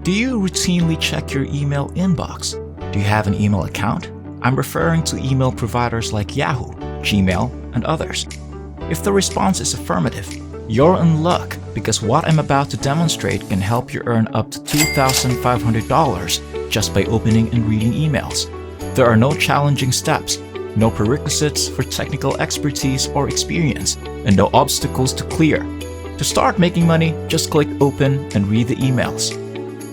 Do you routinely check your email inbox? Do you have an email account? I'm referring to email providers like Yahoo, Gmail, and others. If the response is affirmative, you're in luck because what I'm about to demonstrate can help you earn up to $2,500 just by opening and reading emails. There are no challenging steps, no prerequisites for technical expertise or experience, and no obstacles to clear. To start making money, just click open and read the emails.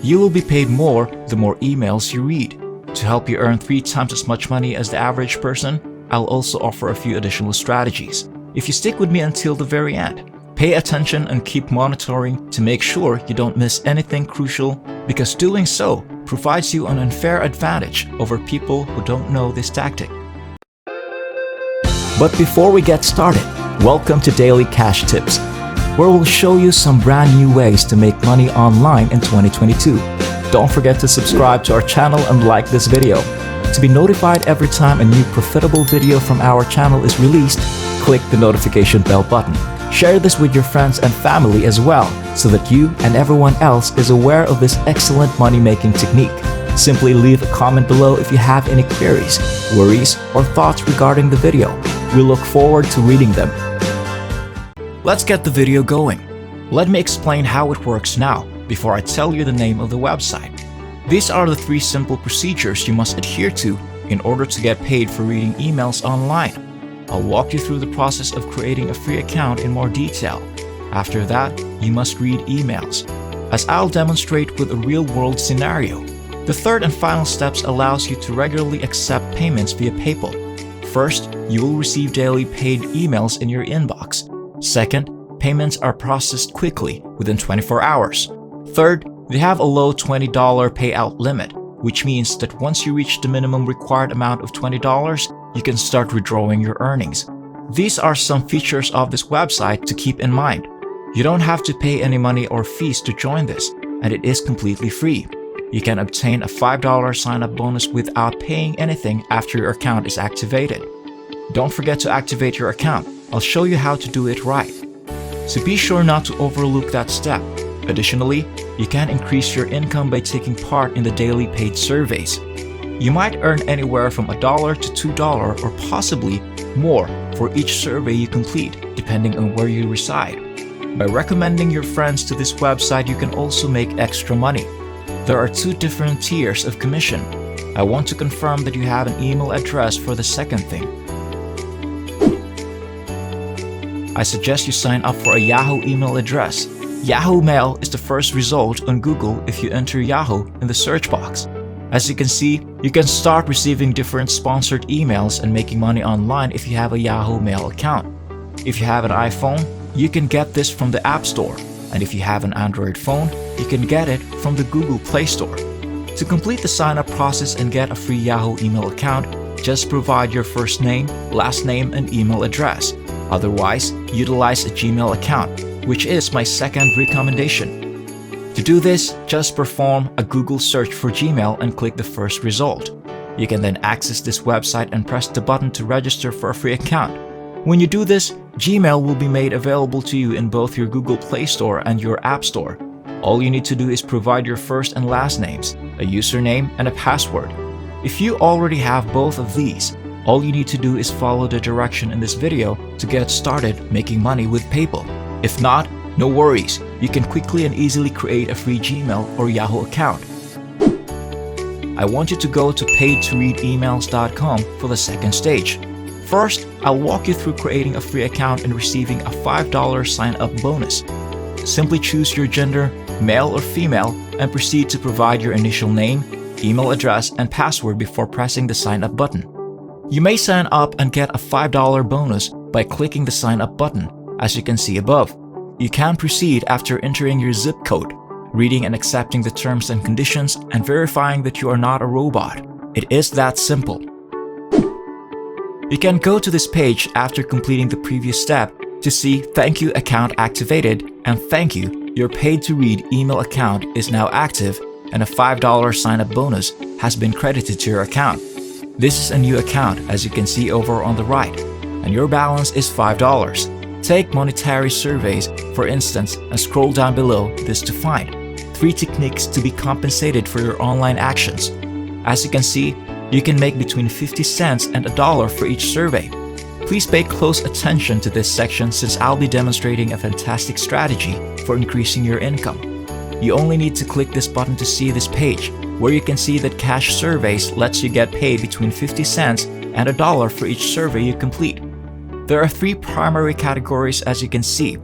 You will be paid more the more emails you read. To help you earn 3 times as much money as the average person, I'll also offer a few additional strategies. If you stick with me until the very end, pay attention and keep monitoring to make sure you don't miss anything crucial, because doing so provides you an unfair advantage over people who don't know this tactic. But before we get started, welcome to Daily Cash Tips, where we'll show you some brand new ways to make money online in 2022. Don't forget to subscribe to our channel and like this video. To be notified every time a new profitable video from our channel is released, click the notification bell button. Share this with your friends and family as well, so that you and everyone else is aware of this excellent money-making technique. Simply leave a comment below if you have any queries, worries, or thoughts regarding the video. We look forward to reading them. Let's get the video going. Let me explain how it works now, before I tell you the name of the website. These are the 3 simple procedures you must adhere to in order to get paid for reading emails online. I'll walk you through the process of creating a free account in more detail. After that, you must read emails, as I'll demonstrate with a real-world scenario. The third and final steps allows you to regularly accept payments via PayPal. First, you will receive daily paid emails in your inbox. Second, payments are processed quickly within 24 hours. Third, they have a low $20 payout limit, which means that once you reach the minimum required amount of $20, you can start withdrawing your earnings. These are some features of this website to keep in mind. You don't have to pay any money or fees to join this, and it is completely free. You can obtain a $5 sign-up bonus without paying anything after your account is activated. Don't forget to activate your account. I'll show you how to do it right. So be sure not to overlook that step. Additionally, you can increase your income by taking part in the daily paid surveys. You might earn anywhere from $1 to $2 or possibly more for each survey you complete, depending on where you reside. By recommending your friends to this website, you can also make extra money. There are 2 different tiers of commission. I want to confirm that you have an email address for the second thing. I suggest you sign up for a Yahoo email address. Yahoo Mail is the first result on Google if you enter Yahoo in the search box. As you can see, you can start receiving different sponsored emails and making money online if you have a Yahoo Mail account. If you have an iPhone, you can get this from the App Store, and if you have an Android phone, you can get it from the Google Play Store. To complete the sign-up process and get a free Yahoo email account, just provide your first name, last name, and email address. Otherwise, utilize a Gmail account, which is my second recommendation. To do this, just perform a Google search for Gmail and click the first result. You can then access this website and press the button to register for a free account. When you do this, Gmail will be made available to you in both your Google Play Store and your App Store. All you need to do is provide your first and last names, a username, and a password. If you already have both of these, all you need to do is follow the direction in this video to get started making money with PayPal. If not, no worries, you can quickly and easily create a free Gmail or Yahoo account. I want you to go to paidtoreademails.com for the second stage. First, I'll walk you through creating a free account and receiving a $5 sign-up bonus. Simply choose your gender, male or female, and proceed to provide your initial name, email address, and password before pressing the sign-up button. You may sign up and get a $5 bonus by clicking the sign-up button, as you can see above. You can proceed after entering your zip code, reading and accepting the terms and conditions, and verifying that you are not a robot. It is that simple. You can go to this page after completing the previous step to see "Thank you, account activated," and "Thank you, your paid-to-read email account is now active and a $5 sign-up bonus has been credited to your account." This is a new account, as you can see over on the right, and your balance is $5. Take monetary surveys, for instance, and scroll down below this to find 3 techniques to be compensated for your online actions. As you can see, you can make between 50 cents and $1 for each survey. Please pay close attention to this section since I'll be demonstrating a fantastic strategy for increasing your income. You only need to click this button to see this page, where you can see that Cash Surveys lets you get paid between 50 cents and $1 for each survey you complete. There are 3 primary categories as you can see.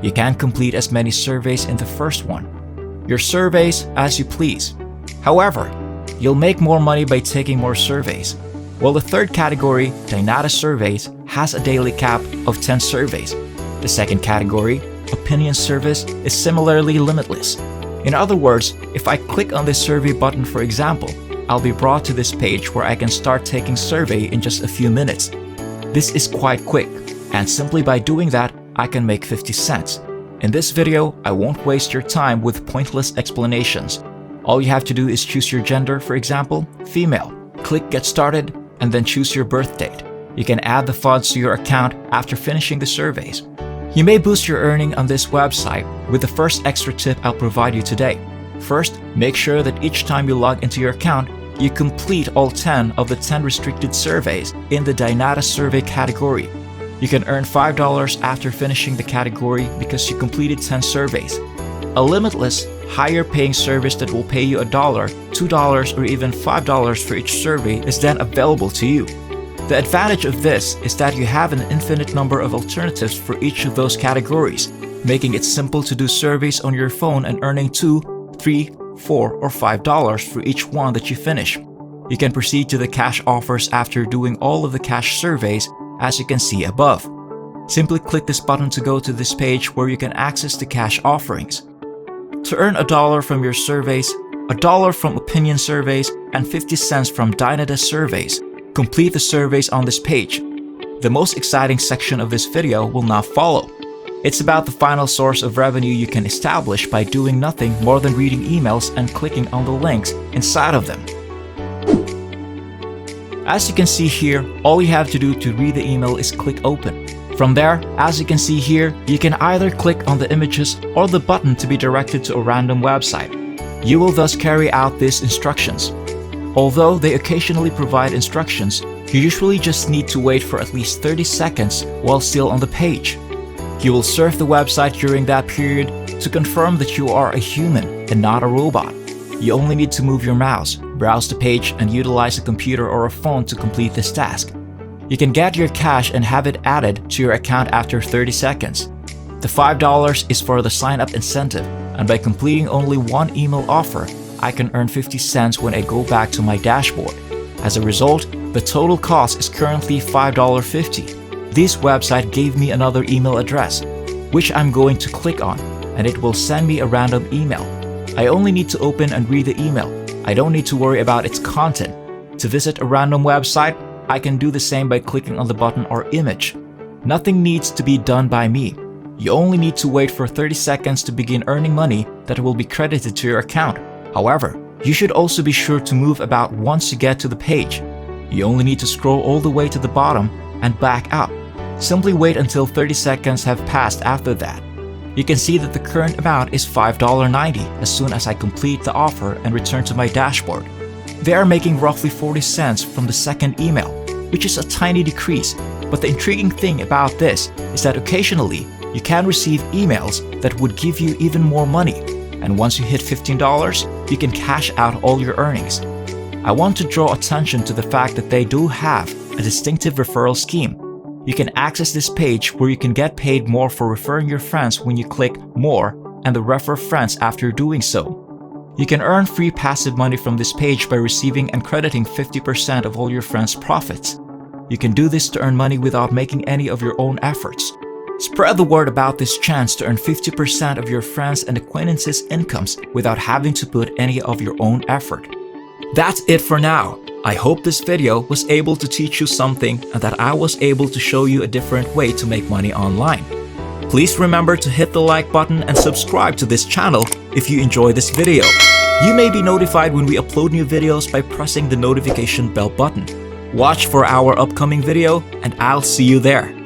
You can complete as many surveys in the first one. Your surveys as you please. However, you'll make more money by taking more surveys. While the third category, Dynata Surveys, has a daily cap of 10 surveys. The second category, Opinion Service, is similarly limitless. In other words, if I click on this survey button for example, I'll be brought to this page where I can start taking survey in just a few minutes. This is quite quick, and simply by doing that, I can make 50 cents. In this video, I won't waste your time with pointless explanations. All you have to do is choose your gender, for example, female. Click Get Started, and then choose your birth date. You can add the funds to your account after finishing the surveys. You may boost your earning on this website with the first extra tip I'll provide you today. First, make sure that each time you log into your account, you complete all 10 of the 10 restricted surveys in the Dynata Survey category. You can earn $5 after finishing the category because you completed 10 surveys. A limitless, higher paying service that will pay you $1, $2, or even $5 for each survey is then available to you. The advantage of this is that you have an infinite number of alternatives for each of those categories, making it simple to do surveys on your phone and earning $2, $3, $4, or $5 for each one that you finish. You can proceed to the cash offers after doing all of the cash surveys, as you can see above. Simply click this button to go to this page where you can access the cash offerings. To earn $1 from your surveys, $1 from opinion surveys, and 50 cents from Dynata Surveys, complete the surveys on this page. The most exciting section of this video will now follow. It's about the final source of revenue you can establish by doing nothing more than reading emails and clicking on the links inside of them. As you can see here, all you have to do to read the email is click Open. From there, as you can see here, you can either click on the images or the button to be directed to a random website. You will thus carry out these instructions. Although they occasionally provide instructions, you usually just need to wait for at least 30 seconds while still on the page. You will surf the website during that period to confirm that you are a human and not a robot. You only need to move your mouse, browse the page, and utilize a computer or a phone to complete this task. You can get your cash and have it added to your account after 30 seconds. The $5 is for the sign-up incentive, and by completing only one email offer, I can earn 50 cents when I go back to my dashboard. As a result, the total cost is currently $5.50. This website gave me another email address, which I'm going to click on, and it will send me a random email. I only need to open and read the email. I don't need to worry about its content. To visit a random website, I can do the same by clicking on the button or image. Nothing needs to be done by me. You only need to wait for 30 seconds to begin earning money that will be credited to your account. However, you should also be sure to move about once you get to the page. You only need to scroll all the way to the bottom and back up. Simply wait until 30 seconds have passed after that. You can see that the current amount is $5.90 as soon as I complete the offer and return to my dashboard. They are making roughly 40 cents from the second email, which is a tiny decrease, but the intriguing thing about this is that occasionally you can receive emails that would give you even more money, and once you hit $15, you can cash out all your earnings. I want to draw attention to the fact that they do have a distinctive referral scheme. You can access this page where you can get paid more for referring your friends when you click More and the Refer Friends after doing so. You can earn free passive money from this page by receiving and crediting 50% of all your friends' profits. You can do this to earn money without making any of your own efforts. Spread the word about this chance to earn 50% of your friends' and acquaintances' incomes without having to put any of your own effort. That's it for now. I hope this video was able to teach you something and that I was able to show you a different way to make money online. Please remember to hit the like button and subscribe to this channel if you enjoy this video. You may be notified when we upload new videos by pressing the notification bell button. Watch for our upcoming video and I'll see you there.